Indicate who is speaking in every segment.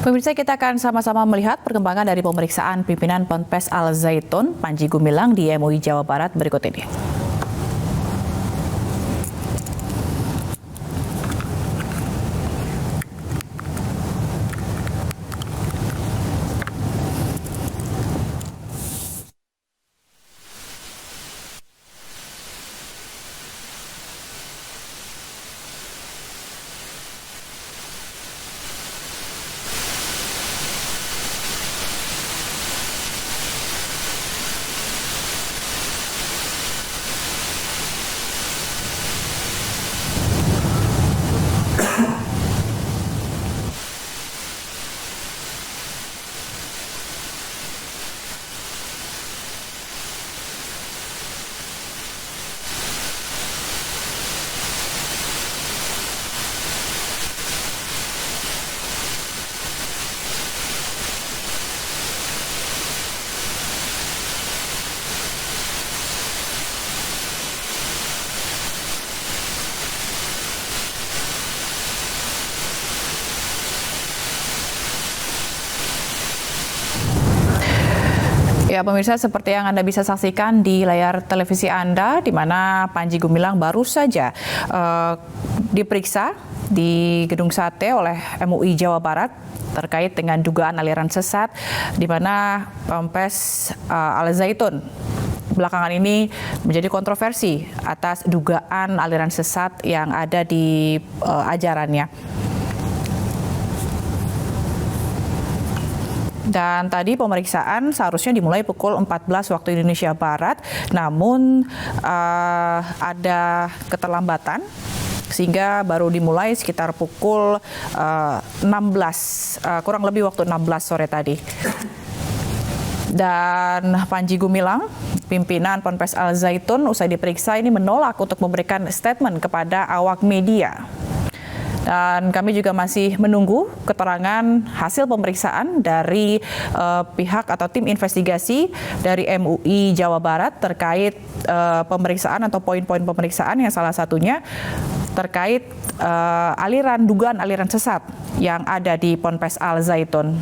Speaker 1: Pemirsa, kita akan sama-sama melihat perkembangan dari pemeriksaan pimpinan Ponpes Al Zaitun, Panji Gumilang di MUI Jawa Barat berikut ini. Ya, pemirsa, seperti yang Anda bisa saksikan di layar televisi Anda, di mana Panji Gumilang baru saja diperiksa di Gedung Sate oleh MUI Jawa Barat terkait dengan dugaan aliran sesat, di mana Ponpes Al Zaitun belakangan ini menjadi kontroversi atas dugaan aliran sesat yang ada di ajarannya. Dan tadi pemeriksaan seharusnya dimulai pukul 14 waktu Indonesia Barat, namun ada keterlambatan sehingga baru dimulai sekitar pukul 16, kurang lebih waktu 16 sore tadi. Dan Panji Gumilang, pimpinan Ponpes Al Zaitun, usai diperiksa ini menolak untuk memberikan statement kepada awak media. Dan kami juga masih menunggu keterangan hasil pemeriksaan dari pihak atau tim investigasi dari MUI Jawa Barat terkait pemeriksaan atau poin-poin pemeriksaan yang salah satunya terkait dugaan aliran sesat yang ada di Ponpes Al Zaitun.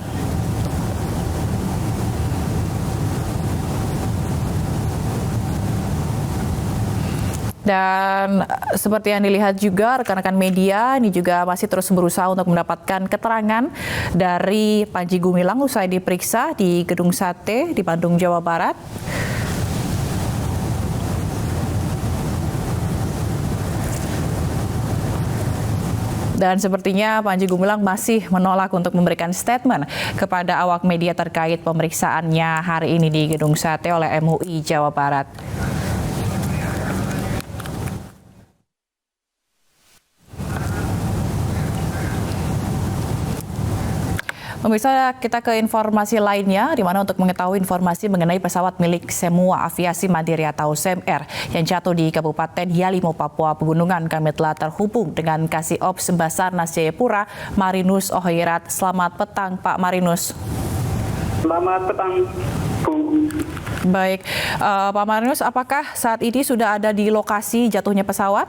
Speaker 1: Dan seperti yang dilihat juga rekan-rekan media ini juga masih terus berusaha untuk mendapatkan keterangan dari Panji Gumilang usai diperiksa di Gedung Sate di Bandung, Jawa Barat. Dan sepertinya Panji Gumilang masih menolak untuk memberikan statement kepada awak media terkait pemeriksaannya hari ini di Gedung Sate oleh MUI Jawa Barat. Pemirsa, kita ke informasi lainnya, di mana untuk mengetahui informasi mengenai pesawat milik Semua Aviasi Mandiri atau SEMR yang jatuh di Kabupaten Yalimo, Papua Pegunungan, kami telah terhubung dengan Kasih Ops Basarnas Jayapura, Marinus Ohoirat. Selamat petang, Pak Marinus.
Speaker 2: Selamat petang, Bu.
Speaker 1: Baik, Pak Marinus, apakah saat ini sudah ada di lokasi jatuhnya pesawat?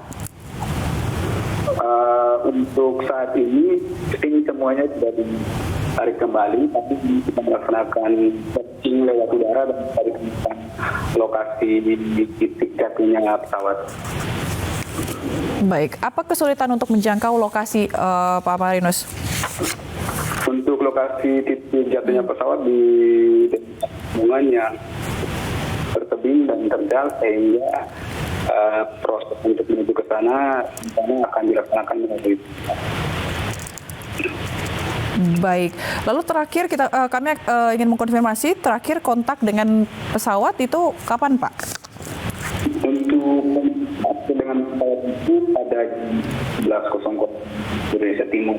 Speaker 2: Untuk saat ini semuanya sudah ditarik kembali, tapi kita melaksanakan searching lewat udara dan mencari lokasi di titik jatuhnya pesawat.
Speaker 1: Baik, apa kesulitan untuk menjangkau lokasi, Pak Marinus?
Speaker 2: Untuk lokasi titik jatuhnya pesawat di hubungan yang tertebing dan terjal, sehingga proses untuk menuju ke sana akan dilaksanakan melalui.
Speaker 1: Baik, lalu terakhir kami ingin mengkonfirmasi terakhir kontak dengan pesawat itu kapan, Pak?
Speaker 2: Untuk dengan pesawat itu pada 11.00 Indonesia Timur.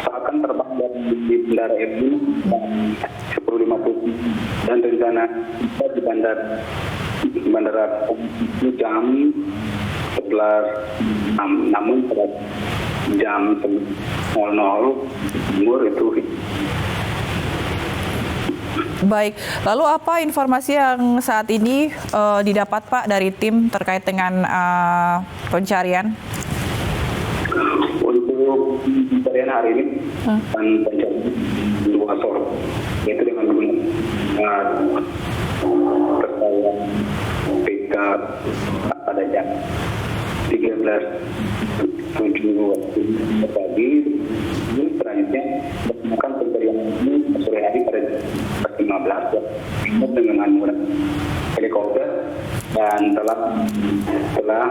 Speaker 2: Pesawat kan terbang dari Bandara Ebu 10.50 dan rencana kita di bandara jam 11, namun pada jam 00 Timur itu.
Speaker 1: Baik, lalu apa informasi yang saat ini didapat, Pak, dari tim terkait dengan pencarian?
Speaker 2: Untuk pencarian hari ini akan pencarian 2 sor, yaitu dengan menggunakan pesawat PK pada jam 13.07 waktu pagi. Selanjutnya melakukan pencarian ini sore hari pada jam 15 dengan menggunakan helikopter dan telah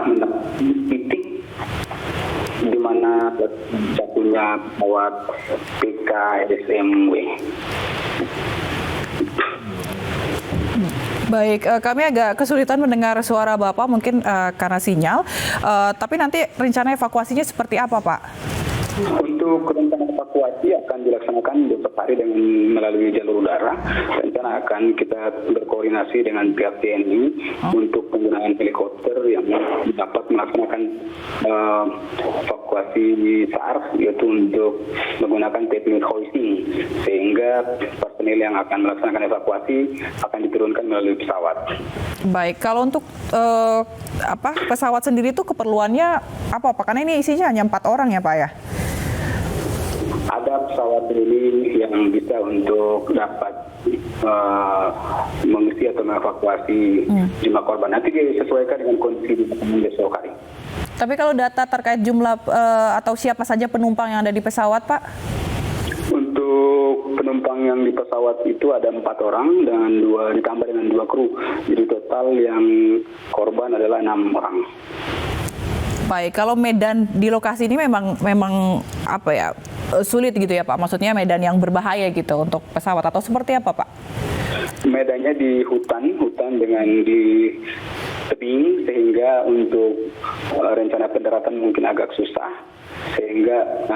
Speaker 2: mendapati titik di mana jatuhnya pesawat PKSMW.
Speaker 1: Baik, kami agak kesulitan mendengar suara Bapak mungkin karena sinyal, tapi nanti rencana evakuasinya seperti apa, Pak?
Speaker 2: Untuk rencana evakuasi akan dilaksanakan besok hari dengan melalui jalur udara. Rencana akan kita berkoordinasi dengan pihak TNI untuk penggunaan helikopter yang dapat melaksanakan evakuasi SAR, yaitu untuk menggunakan teknik hoisting, sehingga personil yang akan melaksanakan evakuasi akan diturunkan melalui pesawat.
Speaker 1: Baik, kalau untuk pesawat sendiri itu keperluannya apa, Pak? Karena ini isinya hanya 4 orang ya, Pak ya?
Speaker 2: Ada pesawat ini yang bisa untuk dapat mengisi atau mengevakuasi jumlah korban. Nanti disesuaikan dengan kondisi di besok hari.
Speaker 1: Tapi kalau data terkait jumlah atau siapa saja penumpang yang ada di pesawat, Pak?
Speaker 2: Untuk penumpang yang di pesawat itu ada 4 orang dengan ditambah dengan 2 kru. Jadi total yang korban adalah 6 orang.
Speaker 1: Baik, kalau medan di lokasi ini memang apa ya, sulit gitu ya, Pak? Maksudnya medan yang berbahaya gitu untuk pesawat atau seperti apa, Pak?
Speaker 2: Medannya di hutan dengan di tebing, sehingga untuk rencana pendaratan mungkin agak susah, sehingga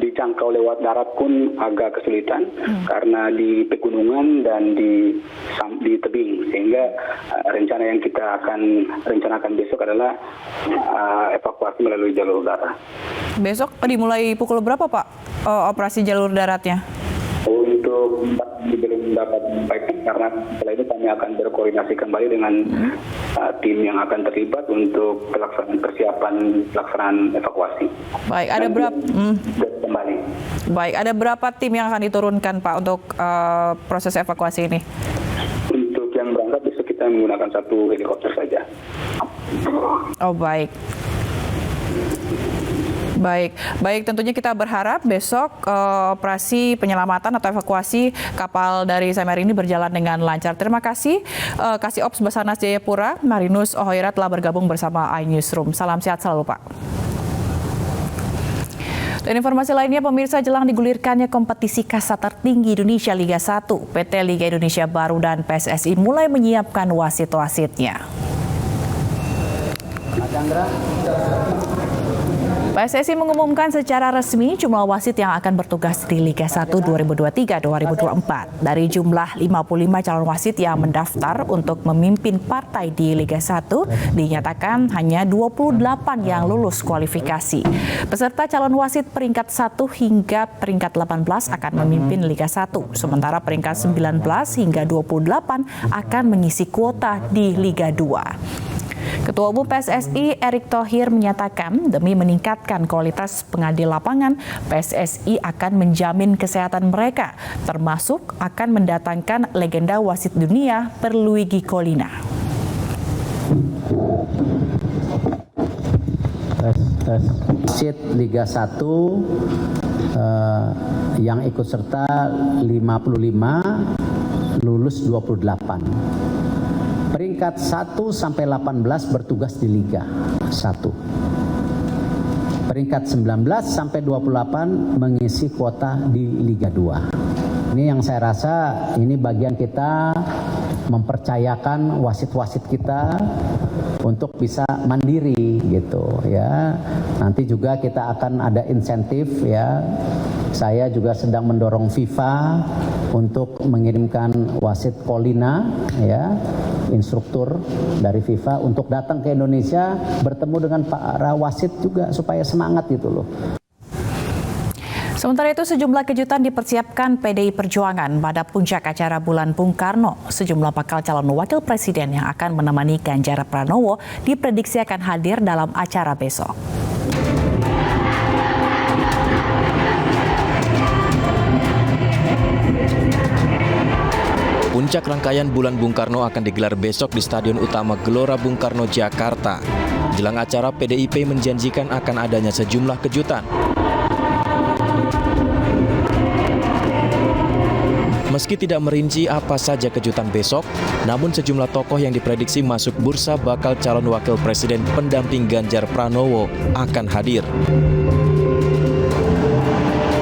Speaker 2: dijangkau lewat darat pun agak kesulitan karena di pegunungan dan di tebing, sehingga rencana yang kita akan rencanakan besok adalah evakuasi melalui jalur udara.
Speaker 1: Besok dimulai pukul berapa, Pak, operasi jalur daratnya?
Speaker 2: Untuk belum dapat sampaikan karena setelah itu kami akan berkoordinasi kembali dengan tim yang akan terlibat untuk pelaksanaan evakuasi.
Speaker 1: Baik, ada berapa?
Speaker 2: Kembali.
Speaker 1: Baik, ada berapa tim yang akan diturunkan, Pak, untuk proses evakuasi ini?
Speaker 2: Untuk yang berangkat besok kita menggunakan 1 helikopter saja.
Speaker 1: Oh, baik. Baik, tentunya kita berharap besok operasi penyelamatan atau evakuasi kapal dari Saimaru ini berjalan dengan lancar. Terima kasih Kasih Ops Basarnas Jayapura, Marinus Ohoira telah bergabung bersama iNewsroom. Salam sehat selalu, Pak. Dan informasi lainnya, pemirsa, jelang digulirkannya kompetisi kasta tertinggi Indonesia Liga 1, PT Liga Indonesia Baru dan PSSI mulai menyiapkan wasit-wasitnya. PSSI mengumumkan secara resmi jumlah wasit yang akan bertugas di Liga 1 2023-2024. Dari jumlah 55 calon wasit yang mendaftar untuk memimpin partai di Liga 1, dinyatakan hanya 28 yang lulus kualifikasi. Peserta calon wasit peringkat 1 hingga peringkat 18 akan memimpin Liga 1, sementara peringkat 19 hingga 28 akan mengisi kuota di Liga 2. Ketua Umum PSSI Erick Thohir menyatakan demi meningkatkan kualitas pengadil lapangan, PSSI akan menjamin kesehatan mereka, termasuk akan mendatangkan legenda wasit dunia Pierluigi Collina.
Speaker 3: Wasit Liga 1 yang ikut serta 55, lulus 28. Peringkat 1 sampai 18 bertugas di Liga 1. Peringkat 19 sampai 28 mengisi kuota di Liga 2. Ini yang saya rasa ini bagian kita mempercayakan wasit-wasit kita untuk bisa mandiri gitu ya. Nanti juga kita akan ada insentif ya. Saya juga sedang mendorong FIFA untuk mengirimkan wasit Collina ya, instruktur dari FIFA untuk datang ke Indonesia bertemu dengan para wasit juga supaya semangat gitu loh.
Speaker 1: Sementara itu, sejumlah kejutan dipersiapkan PDI Perjuangan pada puncak acara Bulan Bung Karno. Sejumlah bakal calon wakil presiden yang akan menemani Ganjar Pranowo diprediksi akan hadir dalam acara besok.
Speaker 4: Puncak rangkaian Bulan Bung Karno akan digelar besok di Stadion Utama Gelora Bung Karno, Jakarta. Jelang acara, PDIP menjanjikan akan adanya sejumlah kejutan. Meski tidak merinci apa saja kejutan besok, namun sejumlah tokoh yang diprediksi masuk bursa bakal calon wakil presiden pendamping Ganjar Pranowo akan hadir.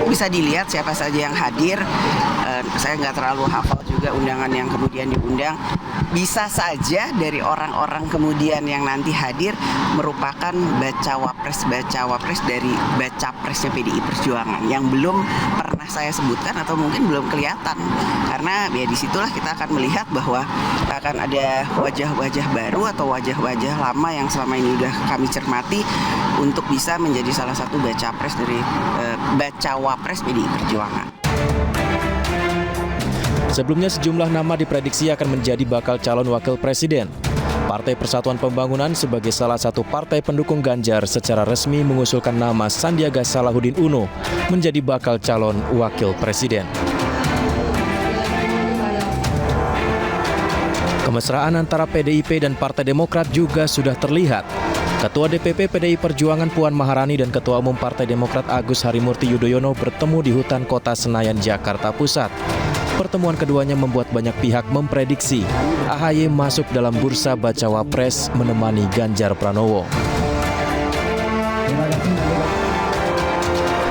Speaker 5: Bisa dilihat siapa saja yang hadir. Saya nggak terlalu hafal juga undangan yang kemudian diundang. Bisa saja dari orang-orang kemudian yang nanti hadir merupakan bacawa pres dari baca presnya PDI Perjuangan yang belum pernah saya sebutkan atau mungkin belum kelihatan. Karena ya disitulah kita akan melihat bahwa akan ada wajah-wajah baru atau wajah-wajah lama yang selama ini udah kami cermati untuk bisa menjadi salah satu baca pres dari bacawa pres PDI Perjuangan.
Speaker 4: Sebelumnya sejumlah nama diprediksi akan menjadi bakal calon wakil presiden. Partai Persatuan Pembangunan sebagai salah satu partai pendukung Ganjar secara resmi mengusulkan nama Sandiaga Salahuddin Uno menjadi bakal calon wakil presiden. Kemesraan antara PDIP dan Partai Demokrat juga sudah terlihat. Ketua DPP PDI Perjuangan Puan Maharani dan Ketua Umum Partai Demokrat Agus Harimurti Yudhoyono bertemu di Hutan Kota Senayan, Jakarta Pusat. Pertemuan keduanya membuat banyak pihak memprediksi AHY masuk dalam bursa bacawa pres menemani Ganjar Pranowo.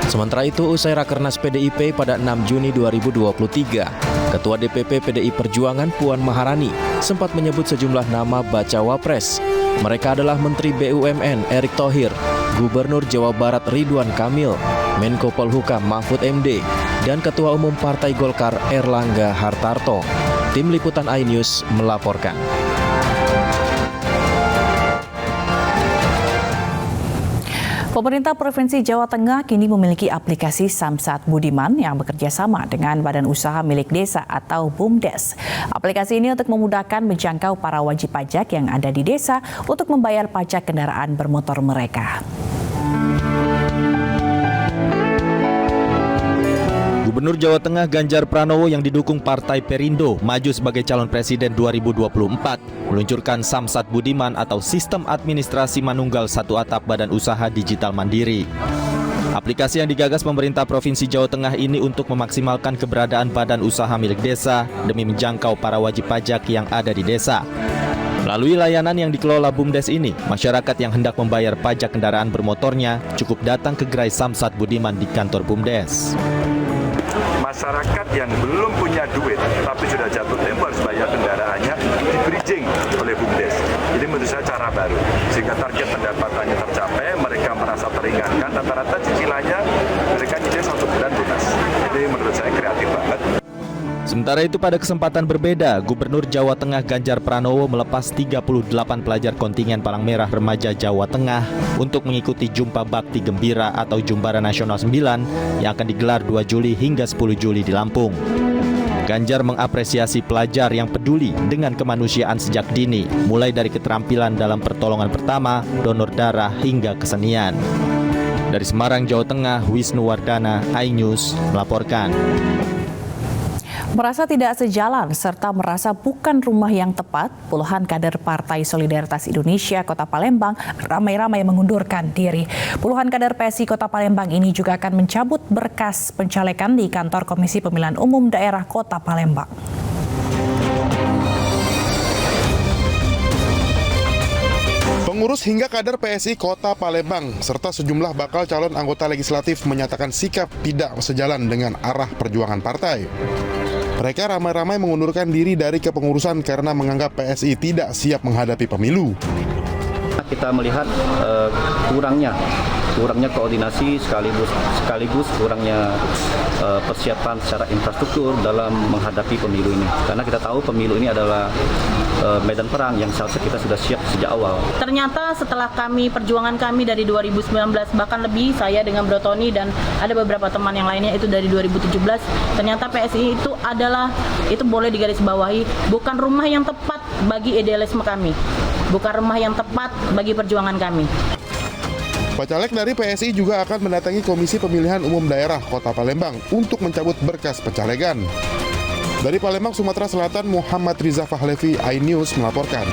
Speaker 4: Sementara itu, usai Rakernas PDIP pada 6 Juni 2023, Ketua DPP PDI Perjuangan Puan Maharani sempat menyebut sejumlah nama bacawa pres. Mereka adalah Menteri BUMN Erick Thohir, Gubernur Jawa Barat Ridwan Kamil, Menko Polhukam Mahfud MD, dan Ketua Umum Partai Golkar Erlangga Hartarto. Tim Liputan iNews melaporkan.
Speaker 1: Pemerintah Provinsi Jawa Tengah kini memiliki aplikasi Samsat Budiman yang bekerja sama dengan Badan Usaha Milik Desa atau BUMDes. Aplikasi ini untuk memudahkan menjangkau para wajib pajak yang ada di desa untuk membayar pajak kendaraan bermotor mereka.
Speaker 6: Gubernur Jawa Tengah Ganjar Pranowo yang didukung Partai Perindo maju sebagai calon presiden 2024 meluncurkan Samsat Budiman atau Sistem Administrasi Manunggal Satu Atap Badan Usaha Digital Mandiri. Aplikasi yang digagas pemerintah Provinsi Jawa Tengah ini untuk memaksimalkan keberadaan badan usaha milik desa demi menjangkau para wajib pajak yang ada di desa. Melalui layanan yang dikelola BUMDes ini, masyarakat yang hendak membayar pajak kendaraan bermotornya cukup datang ke gerai Samsat Budiman di kantor BUMDes.
Speaker 7: Masyarakat yang belum punya duit tapi sudah jatuh tempo harus bayar kendaraannya di bridging oleh BUMDes. Ini menurut saya cara baru sehingga target pendapatannya tercapai, mereka merasa teringankan, rata-rata cicilannya mereka nyicil 1 bulan lunas. Ini menurut saya kreatif banget.
Speaker 6: Sementara itu pada kesempatan berbeda, Gubernur Jawa Tengah Ganjar Pranowo melepas 38 pelajar kontingen Palang Merah Remaja Jawa Tengah untuk mengikuti Jumpa Bakti Gembira atau Jumbara Nasional 9 yang akan digelar 2 Juli hingga 10 Juli di Lampung. Ganjar mengapresiasi pelajar yang peduli dengan kemanusiaan sejak dini, mulai dari keterampilan dalam pertolongan pertama, donor darah hingga kesenian. Dari Semarang, Jawa Tengah, Wisnu Wardana, iNews melaporkan.
Speaker 1: Merasa tidak sejalan serta merasa bukan rumah yang tepat, puluhan kader Partai Solidaritas Indonesia Kota Palembang ramai-ramai mengundurkan diri. Puluhan kader PSI Kota Palembang ini juga akan mencabut berkas pencalekan di kantor Komisi Pemilihan Umum Daerah Kota Palembang.
Speaker 8: Pengurus hingga kader PSI Kota Palembang serta sejumlah bakal calon anggota legislatif menyatakan sikap tidak sejalan dengan arah perjuangan partai. Mereka ramai-ramai mengundurkan diri dari kepengurusan karena menganggap PSI tidak siap menghadapi pemilu.
Speaker 9: Kita melihat kurangnya koordinasi sekaligus kurangnya persiapan secara infrastruktur dalam menghadapi pemilu ini. Karena kita tahu pemilu ini adalah medan perang yang seharusnya kita sudah siap sejak awal.
Speaker 10: Ternyata setelah perjuangan kami dari 2019, bahkan lebih saya dengan Bro Tony dan ada beberapa teman yang lainnya itu dari 2017, ternyata PSI itu boleh digarisbawahi bukan rumah yang tepat bagi idealisme kami, bukan rumah yang tepat bagi perjuangan kami.
Speaker 8: Bacalek dari PSI juga akan mendatangi Komisi Pemilihan Umum Daerah Kota Palembang untuk mencabut berkas pencalekan. Dari Palembang, Sumatera Selatan, Muhammad Riza Fahlevi, iNews melaporkan.